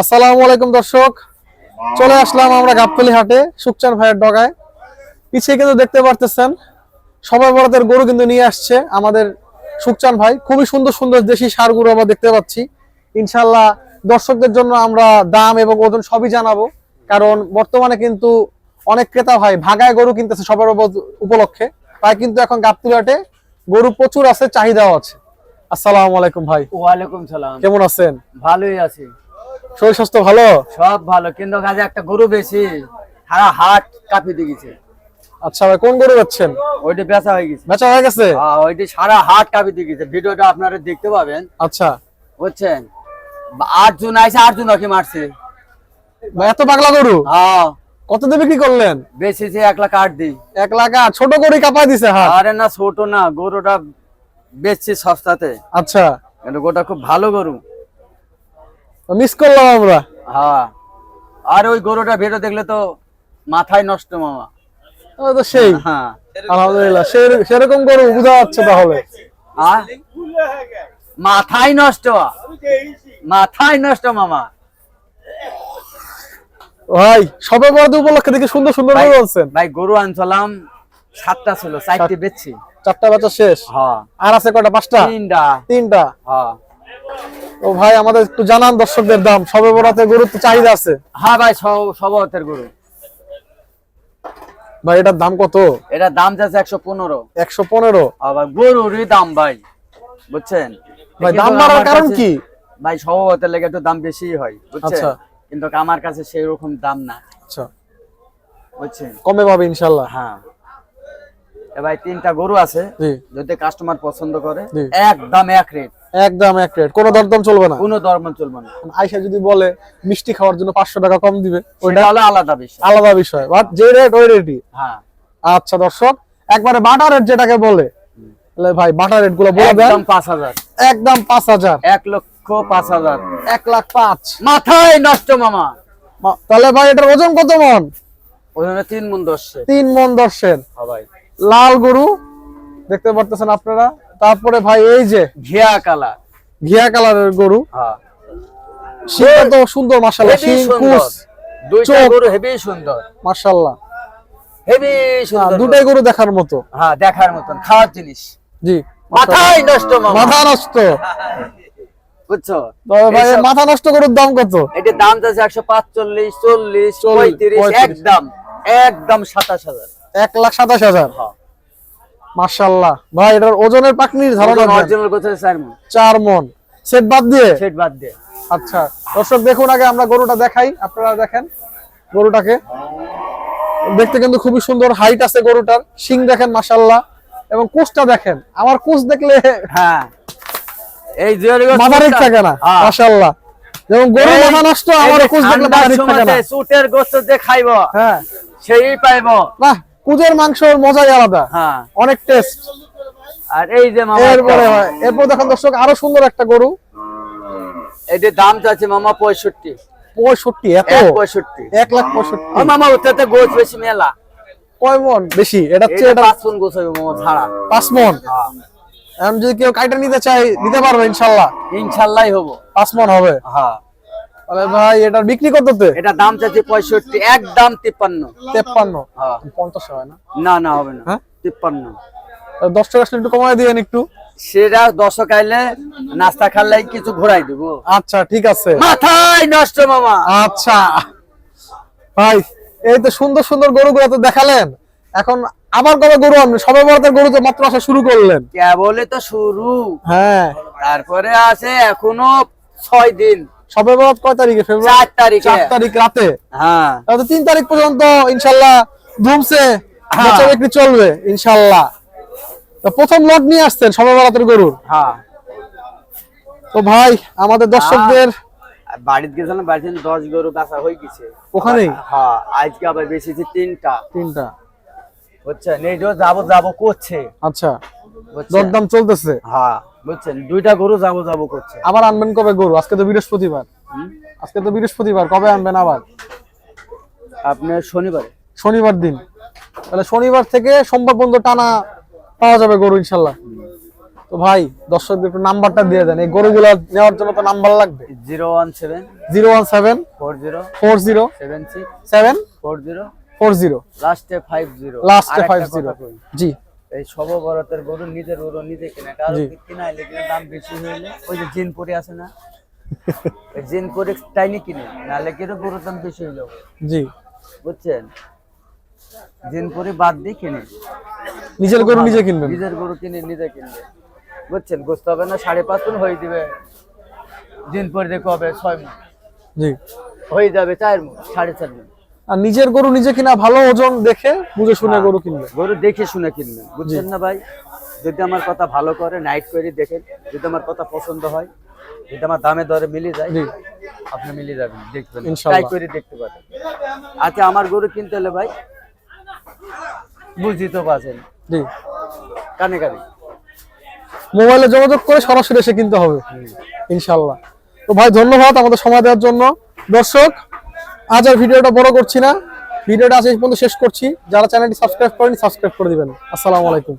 আসসালামু আলাইকুম দর্শক, চলে আসলাম আমরা গাবতলী হাটে সুখচান ভাইয়ের ডগায়। পিছিয়ে কিন্তু দেখতে পারতেছেন সবাই বড়দের গরু কিন্তু নিয়ে আসছে আমাদের সুখচান ভাই। খুবই সুন্দর সুন্দর দেশি ষাঁড় গরু আমরা দেখতে পাচ্ছি। ইনশাল্লাহ দর্শকদের জন্য আমরা দাম এবং ওজন সবই জানাবো, কারণ বর্তমানে কিন্তু অনেক ক্রেতা ভাই ভাগায় গরু কিনতেছে সবার উপলক্ষে। তাই কিন্তু এখন গাবতলী হাটে গরু প্রচুর আছে, চাহিদাও আছে। আসসালামু আলাইকুম ভাই। ওয়ালাইকুম সালাম। কেমন আছেন? ভালোই আছি, শরীর স্বাস্থ্য ভালো? সব ভালো, কিন্তু কাজে একটা গরু বেশি সারা হাট কাঁপিতে গেছে। আচ্ছা ভাই, কোন গরু যাচ্ছেন? ওইটা বেচা হয়ে গেছে। বেচা হয়ে গেছে? ওইটা সারা হাট কাঁপিতে গেছে। ভিডিওটা আপনারা দেখতে পাবেন। আচ্ছা, বুঝছেন, 8 জন আইসে 8 জন ওকে মারছে। ভাই এত পাগলা গরু হ্যাঁ, কত দিয়ে বিক্রি করলেন? বেচেছে 1 লাখ 8 দিই। 1 লাখ? ছোট গরু কাঁপাই দিছে হাট। আরে না, ছোট না, গরুটা বেচছে সস্তাতে। আচ্ছা, কিন্তু গরুটা খুব ভালো গরু। মিস করলাম আমরা। হ্যাঁ, আর ওই গরুটা ভিডিও দেখলে তো মাথায় নষ্ট মামা। ও তো সেই হ্যাঁ, আলহামদুলিল্লাহ, সেরকম গরু বোঝা যাচ্ছে তাহলে। মাথায় নষ্ট, মাথায় নষ্ট মামা। ভাই সবে বড় উপলক্ষে দেখি সুন্দর সুন্দর গরু আনছেন। ভাই গরু আনছিলাম 7টা ছিল, 4টি বেচছি। 4টা বেচা শেষ? হ্যাঁ। আর আছে কয়টা? 5টা? 3টা। হ্যাঁ। ও ভাই, আমাদের একটু জানান দর্শকদের দাম। সবে বড়তে গরুর তো চাহিদা আছে। হ্যাঁ ভাই, সবতের গরু। ভাই এটার দাম কত? এটার দাম যাচ্ছে 115। 115? আবার গরুরই দাম ভাই, বুঝছেন ভাই দাম বাড়ার কারণ কি? ভাই সবতের লেগে একটু দাম বেশি হয়, বুঝছেন। আচ্ছা, কিন্তু আমার কাছে সেই রকম দাম না। আচ্ছা, বুঝছেন, কমে পাবে ইনশাআল্লাহ। হ্যাঁ। ভাই 3টা গরু আছে, জি। যদি কাস্টমার পছন্দ করে জি। একদম এক রেট। একদম এক রেট, কোনো দরদাম চলবে না? কোনো দরদাম চলবে না। আয়শা যদি বলে মিষ্টি খাওয়ার জন্য 500 টাকা কম দিবে, ওইটা হলো আলাদা বিষয়। আলাদা বিষয়, বাট যে রেট ওই রেটই। হ্যাঁ। আচ্ছা দর্শক, একবারে বাটার রেট যেটাকে বলে, তাহলে ভাই বাটার রেট গুলো বলে দেন। একদম 5000। একদম 5000। 1,05,000। 1,05,000 মাথায় নষ্ট মামা। তাহলে ভাই এটার ওজন কত মন? ওজনে 3 মণ 10। 3 মন 10। হ্যাঁ ভাই, লাল গরু দেখতে পারতেছেন আপনারা। তারপরে ভাই এই যে ঘিয়া কালার, ঘিয়া কালারের গরু, হ্যাঁ, শিংটা তো সুন্দর মাশাআল্লাহ। হেভি শিং সুন্দর। কুচ দুইটা গরু হেভি সুন্দর, মাশাআল্লাহ, হেভি সুন্দর। দুটাই গরু দেখার মতো। হ্যাঁ, দেখার মতন, খাওয়ার জিনিস। জি, মাথায় নষ্ট মামা। মাথা নষ্ট। বুঝছো? তবে ভাই এর মাথা নষ্ট গরুর দাম কত? এটার দাম যাচ্ছে 145, 40, 35, একদম একদম 27,000। 1,27,000। হ্যাঁ। মাশাআল্লাহ ভাই, এটার ওজনের পাকনির ধারণা দেন। অরিজিনাল কথা 4 মণ। 4 মণ সেট বাদ দিয়ে? সেট বাদ দিয়ে। আচ্ছা দর্শক দেখুন, আগে আমরা গরুটা দেখাই, আপনারা দেখেন গরুটাকে। দেখতে কিন্তু খুবই সুন্দর, হাইট আছে গরুটার। শিং দেখেন মাশাআল্লাহ, এবং কোচটা দেখেন। আমার কোচ দেখলে হ্যাঁ, এই যে মাথা ঠিক থাকে না মাশাআল্লাহ। যেমন গরু মাথা নষ্ট, আমার কোচ দেখলে মাথা ঠিক থাকে না। সুটের গোশত যে খাইবো, হ্যাঁ, সেই পাইবো। না কুজের মাংসের মজাই আলাদা, হ্যাঁ, অনেক টেস্ট। আর এই যে মামা, এরপরে হয়, এরপর দেখেন দর্শক আরো সুন্দর একটা গরু। এটার দাম চাচ্ছে মামা 65। 65? এত? 65। 1,65,000? ও মামা, ওটাতে গোছ বেশি মেলা। কয় মন বেশি? এটা হচ্ছে এটা 5 মণ গোছ হইব মামা ছাড়া। 5 মন? এখন যদি কেউ কাইটা নিতে চায় নিতে পারবে ইনশাআল্লাহ? ইনশাআল্লাহ হবো। 5 মন হবে? হ্যাঁ। তাহলে ভাই এটার বিক্রি কততে? এটা দাম চাচ্ছে 65, একদম 53। 53? হ্যাঁ। 50 হয় না? না না, হবে না। হ্যাঁ, 53। 10 টাকা আসলে একটু কমায় দিবেন একটু। সেটা 10 খাইলে নাস্তা খাইলে কিছু ঘোরাই দেব। আচ্ছা ঠিক আছে। মাথায় নষ্ট মামা। আচ্ছা ভাই, এই তো সুন্দর সুন্দর গরুগুলো তো দেখালেন, এখন আবার কবে গরু আনবেন? সবে বড়দের গরু তো মাত্র আসা শুরু করলেন। কেবলে তো শুরু, হ্যাঁ, তারপরে আছে এখনো 6 দিন। সবে বড় কয় তারিখে? ফেব্রুয়ারি 4 তারিখে। 4 তারিখ রাতে? হ্যাঁ, তাহলে 3 তারিখ পর্যন্ত ইনশাআল্লাহ ধুমছে বেচা বিক্রি চলবে ইনশাআল্লাহ। তো প্রথম লট নিয়ে আসছেন সবে বড়দের গরুর। হ্যাঁ। তো ভাই আমাদের দর্শকদের বাড়িতে গেছিলাম, বাড়িতে 10 গরু বেচা হয়ে গেছে ওখানেই। হ্যাঁ, আজকে আবার বেশিছে 3টা। 3টা? বুঝছেন, এই যে যাবো করছে। আচ্ছা, বুঝছেন? দরদাম চলতেছে। হ্যাঁ, বুঝছেন, 2টা গরু যাবো করছে। আবার আনবেন কবে গরু? আজকে তো বৃহস্পতিবার। আজকে তো বৃহস্পতিবার, কবে আনবেন আবার? আপনার শনিবারে। শনিবার দিন? তাহলে শনিবার থেকে সোমবার পর্যন্ত টানা পাওয়া যাবে গরু ইনশাল্লাহ। তো তো ভাই দর্শকদের একটু নাম্বারটা দিয়ে দেন, এই গরুগুলা নেওয়ার জন্য তো নাম্বার লাগবে। 017 017 40 40 76 7 40 40 লাস্টে 50। লাস্টে আরেকটা 50। কথা কই, জি এই সব বরাতের গরু নিজের গরু নিজে কিনে, কারো কিনাইলে কিনে দাম বেশি হইলে ওই যে জিনপুরি আছে না, ওই জিনপুরি টাইনি কিনে, নাহলে কিরো গরুর দাম বেশি হইলো, জি বুঝছেন? জিনপুরি বাদ দিয়ে কিনে, নিজের গরু নিজে কিনবেন। নিজের গরু কিনে নিজে কিনবে, বুঝছেন? গোস্ত হবে না 5.5 মণ হয়ে দিবে, জিনপুরি দেখো হবে 6 মণ, জি হয়ে যাবে 4 মণ 4.5 মণ। আর নিজের গরু নিজে কিনা ভালো, ওজন দেখে বুঝে শুনে গরু কিনবে। গরু দেখে শুনে কিনবেন, বুঝছেন না ভাই? যদি আমার কথা ভালো করে নাইট করে দেখেন, যদি আমার কথা পছন্দ হয়, যদি আমার দামে দরে মিলে যায়, জি আপনি মিলে যাবেন, দেখবেন, ইনশাআল্লাহ। ট্রাই করে দেখতে পারেন। আচ্ছা, আমার গরু কিনতে হলে ভাই বুঝি তো পাচ্ছেন, জি কানে কানে মোবাইলে যোগাযোগ করে সরাসরি এসে কিনতে হবে ইনশাআল্লাহ। তো ভাই ধন্যবাদ আমাদের সময় দেওয়ার জন্য। দর্শক আজ আর ভিডিওটা বড় করছি না, ভিডিওটা আজ এই পর্যন্ত শেষ করছি। যারা চ্যানেলটি সাবস্ক্রাইব করেনি সাবস্ক্রাইব করে দিবেন। আসসালামু আলাইকুম।